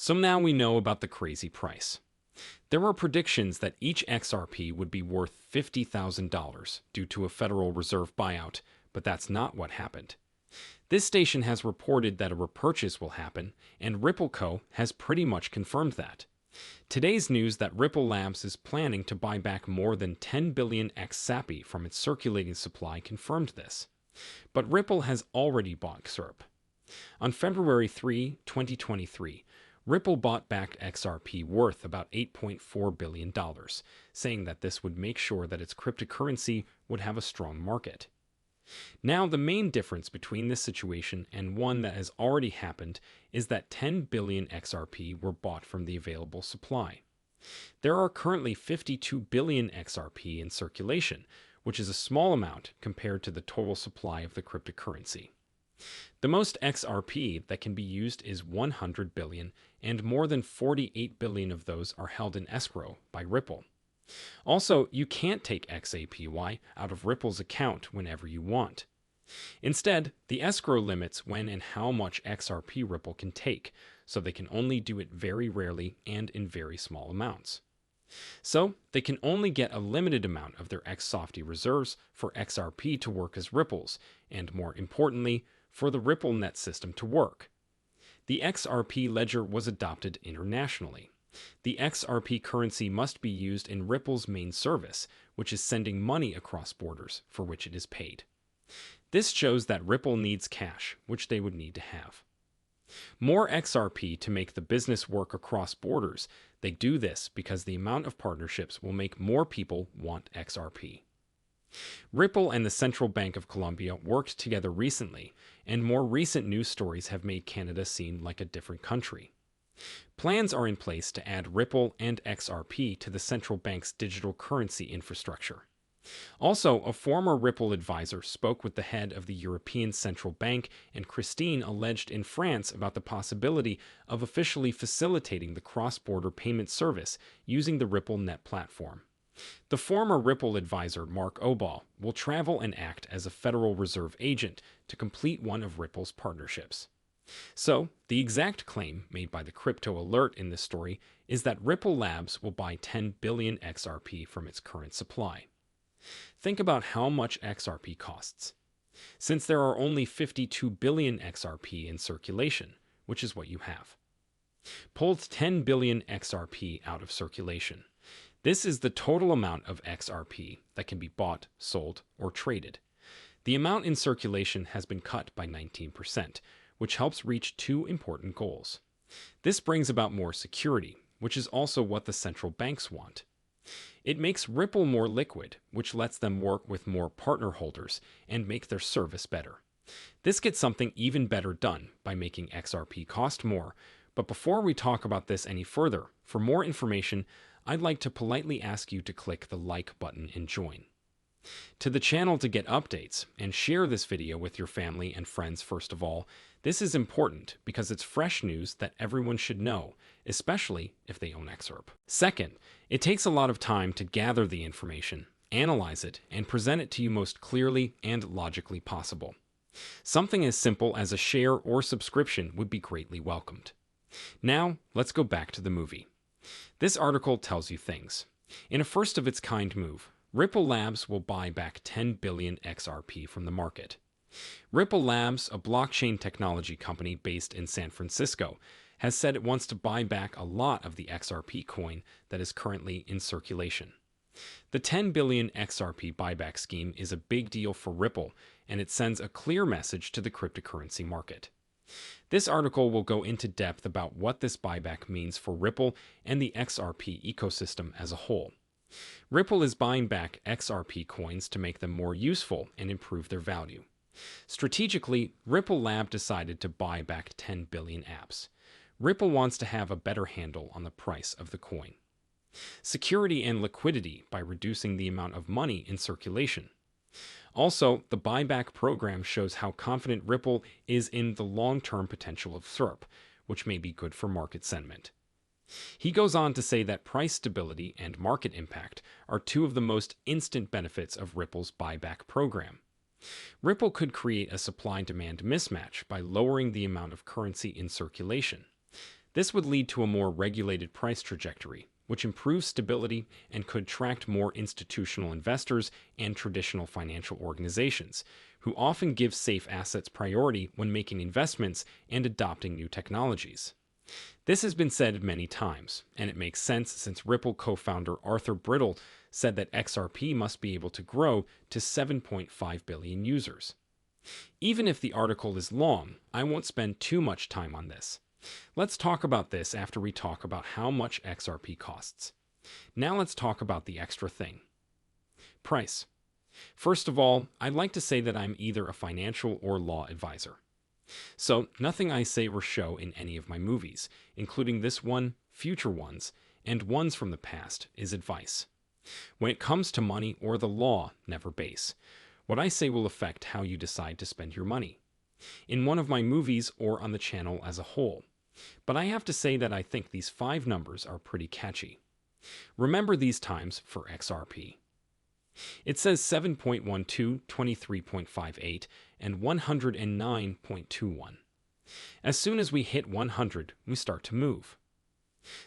So now we know about the crazy price. There were predictions that each XRP would be worth $50,000 due to a Federal Reserve buyout, but that's not what happened. This station has reported that a repurchase will happen, and Ripple Co. has pretty much confirmed that. Today's news that Ripple Labs is planning to buy back more than 10 billion XRP from its circulating supply confirmed this. But Ripple has already bought XRP. On February 3, 2023, Ripple bought back XRP worth about $8.4 billion, saying that this would make sure that its cryptocurrency would have a strong market. Now, the main difference between this situation and one that has already happened is that 10 billion XRP were bought from the available supply. There are currently 52 billion XRP in circulation, which is a small amount compared to the total supply of the cryptocurrency. The most XRP that can be used is 100 billion, and more than 48 billion of those are held in escrow by Ripple. Also, you can't take XAPY out of Ripple's account whenever you want. Instead, the escrow limits when and how much XRP Ripple can take, so they can only do it very rarely and in very small amounts. So, they can only get a limited amount of their XSofty reserves for XRP to work as Ripples, and more importantly, for the Ripple net system to work. The XRP ledger was adopted internationally. The XRP currency must be used in Ripple's main service, which is sending money across borders for which it is paid. This shows that Ripple needs cash, which they would need to have. More XRP to make the business work across borders. They do this because the amount of partnerships will make more people want XRP. Ripple and the Central Bank of Colombia worked together recently, and more recent news stories have made Canada seem like a different country. Plans are in place to add Ripple and XRP to the central bank's digital currency infrastructure. Also, a former Ripple advisor spoke with the head of the European Central Bank and Christine alleged in France about the possibility of officially facilitating the cross-border payment service using the Ripple Net platform. The former Ripple advisor, Mark Obal, will travel and act as a Federal Reserve agent to complete one of Ripple's partnerships. So, the exact claim made by the Crypto Alert in this story is that Ripple Labs will buy 10 billion XRP from its current supply. Think about how much XRP costs. Since there are only 52 billion XRP in circulation, which is what you have. Pulled 10 billion XRP out of circulation. This is the total amount of XRP that can be bought, sold, or traded. The amount in circulation has been cut by 19%, which helps reach two important goals. This brings about more security, which is also what the central banks want. It makes Ripple more liquid, which lets them work with more partner holders and make their service better. This gets something even better done by making XRP cost more. But before we talk about this any further, for more information, I'd like to politely ask you to click the like button and join to the channel to get updates, and share this video with your family and friends first of all. This is important because it's fresh news that everyone should know, especially if they own XRP. Second, it takes a lot of time to gather the information, analyze it, and present it to you most clearly and logically possible. Something as simple as a share or subscription would be greatly welcomed. Now, let's go back to the movie. This article tells you things. In a first-of-its-kind move, Ripple Labs will buy back 10 billion XRP from the market. Ripple Labs, a blockchain technology company based in San Francisco, has said it wants to buy back a lot of the XRP coin that is currently in circulation. The 10 billion XRP buyback scheme is a big deal for Ripple, and it sends a clear message to the cryptocurrency market. This article will go into depth about what this buyback means for Ripple and the XRP ecosystem as a whole. Ripple is buying back XRP coins to make them more useful and improve their value. Strategically, Ripple Lab decided to buy back 10 billion apps. Ripple wants to have a better handle on the price of the coin. Security and liquidity by reducing the amount of money in circulation. Also, the buyback program shows how confident Ripple is in the long-term potential of XRP, which may be good for market sentiment. He goes on to say that price stability and market impact are two of the most instant benefits of Ripple's buyback program. Ripple could create a supply-demand mismatch by lowering the amount of currency in circulation. This would lead to a more regulated price trajectory, which improves stability and could attract more institutional investors and traditional financial organizations, who often give safe assets priority when making investments and adopting new technologies. This has been said many times, and it makes sense since Ripple co-founder Arthur Brittle said that XRP must be able to grow to 7.5 billion users. Even if the article is long, I won't spend too much time on this. Let's talk about this after we talk about how much XRP costs. Now let's talk about the extra thing. Price. First of all, I'd like to say that I'm either a financial or law advisor. So nothing I say or show in any of my movies, including this one, future ones, and ones from the past, is advice. When it comes to money or the law, never base. What I say will affect how you decide to spend your money, in one of my movies or on the channel as a whole. But I have to say that I think these 5 numbers are pretty catchy. Remember these times for XRP. It says 7.12, 23.58, and 109.21. As soon as we hit 100, we start to move.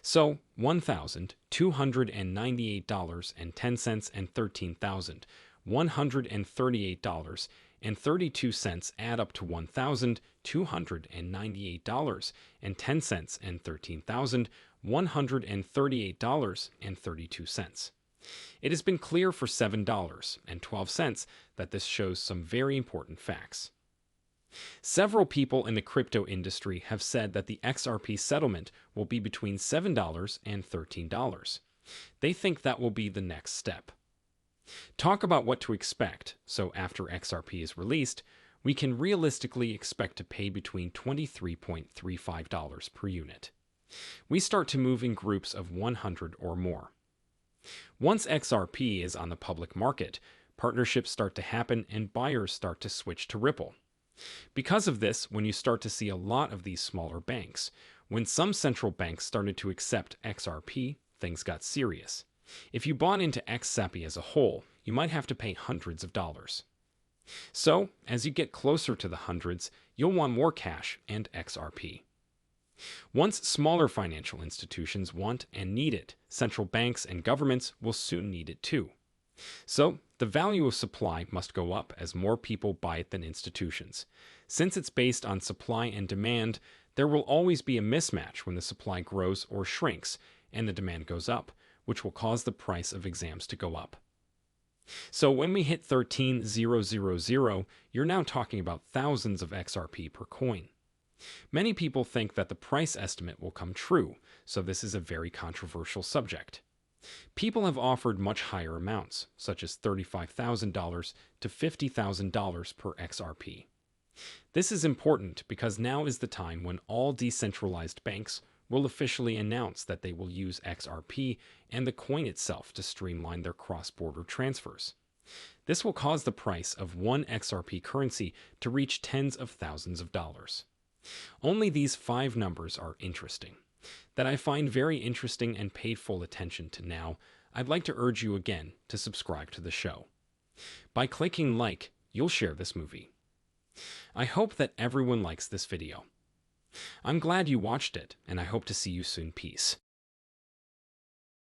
So $1,298.10 and $13,138.32 add up to $1,298.10 and $13,138.32. It has been clear for $7.12 that this shows some very important facts. Several people in the crypto industry have said that the XRP settlement will be between $7 and $13. They think that will be the next step. Talk about what to expect, so after XRP is released, we can realistically expect to pay between $23.35 per unit. We start to move in groups of 100 or more. Once XRP is on the public market, partnerships start to happen and buyers start to switch to Ripple. Because of this, when you start to see a lot of these smaller banks, when some central banks started to accept XRP, things got serious. If you bought into XRP as a whole, you might have to pay hundreds of dollars. So, as you get closer to the hundreds, you'll want more cash and XRP. Once smaller financial institutions want and need it, central banks and governments will soon need it too. So, the value of supply must go up as more people buy it than institutions. Since it's based on supply and demand, there will always be a mismatch when the supply grows or shrinks and the demand goes up, which will cause the price of exams to go up. So when we hit 13,000, you're now talking about thousands of XRP per coin. Many people think that the price estimate will come true, so this is a very controversial subject. People have offered much higher amounts, such as $35,000 to $50,000 per XRP. This is important because now is the time when all decentralized banks will officially announce that they will use XRP and the coin itself to streamline their cross-border transfers. This will cause the price of one XRP currency to reach tens of thousands of dollars. Only these 5 numbers are interesting, that I find very interesting and paid full attention to now. I'd like to urge you again to subscribe to the show. By clicking like, you'll share this movie. I hope that everyone likes this video. I'm glad you watched it, and I hope to see you soon. Peace.